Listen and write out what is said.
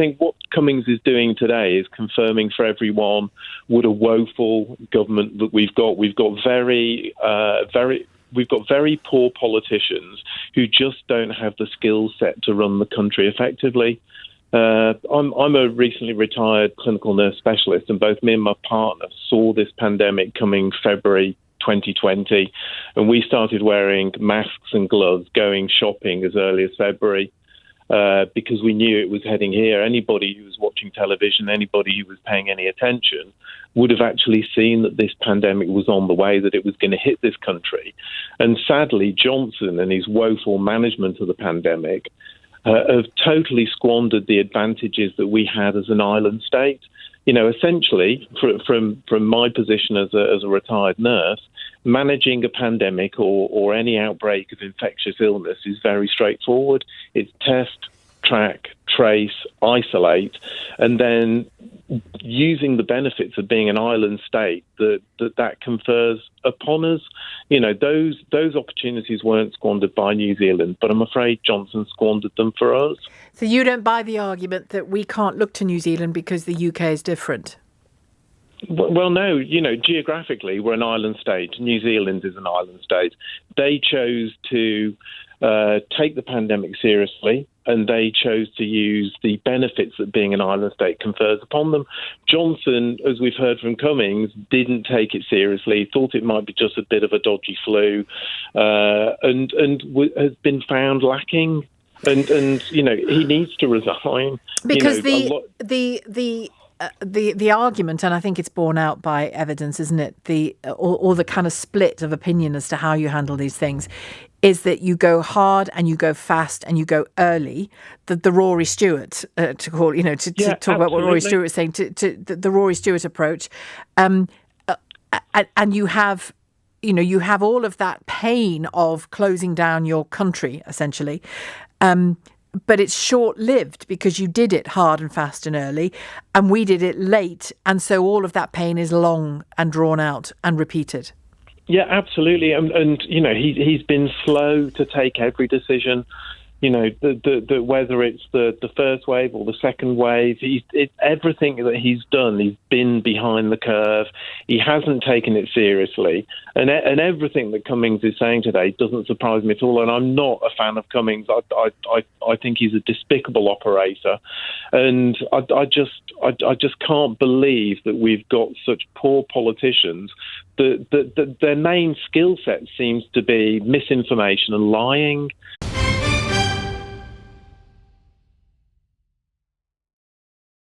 think what Cummings is doing today is confirming for everyone what a woeful government that we've got. We've got very poor politicians who just don't have the skill set to run the country effectively. I'm a recently retired clinical nurse specialist, and both me and my partner saw this pandemic coming February 2020, and we started wearing masks and gloves, going shopping as early as February, because we knew it was heading here. Anybody who was watching television, anybody who was paying any attention, would have actually seen that this pandemic was on the way, that it was going to hit this country. And sadly, Johnson and his woeful management of the pandemic have totally squandered the advantages that we had as an island state. You know, essentially, from my position as a retired nurse, managing a pandemic or any outbreak of infectious illness is very straightforward. It's test, track, trace, isolate, and then using the benefits of being an island state that confers upon us. You know, those opportunities weren't squandered by New Zealand, but I'm afraid Johnson squandered them for us. So you don't buy the argument that we can't look to New Zealand because the UK is different? Well, no, you know, geographically, we're an island state. New Zealand is an island state. They chose to take the pandemic seriously, and they chose to use the benefits that being an island state confers upon them. Johnson, as we've heard from Cummings, didn't take it seriously, thought it might be just a bit of a dodgy flu, and has been found lacking. And you know, he needs to resign. Because the argument, and I think it's borne out by evidence, isn't it? Or the kind of split of opinion as to how you handle these things is that you go hard and you go fast and you go early. The Rory Stewart talk about what Rory Stewart was saying, to the Rory Stewart approach, and you have all of that pain of closing down your country essentially. But it's short-lived because you did it hard and fast and early, and we did it late, and so all of that pain is long and drawn out and repeated. Yeah, absolutely, and you know, he's been slow to take every decision. You know, the whether it's the first wave or the second wave, everything that he's done, he's been behind the curve. He hasn't taken it seriously, and everything that Cummings is saying today doesn't surprise me at all. And I'm not a fan of Cummings. I think he's a despicable operator, and I just can't believe that we've got such poor politicians. That their main skill set seems to be misinformation and lying.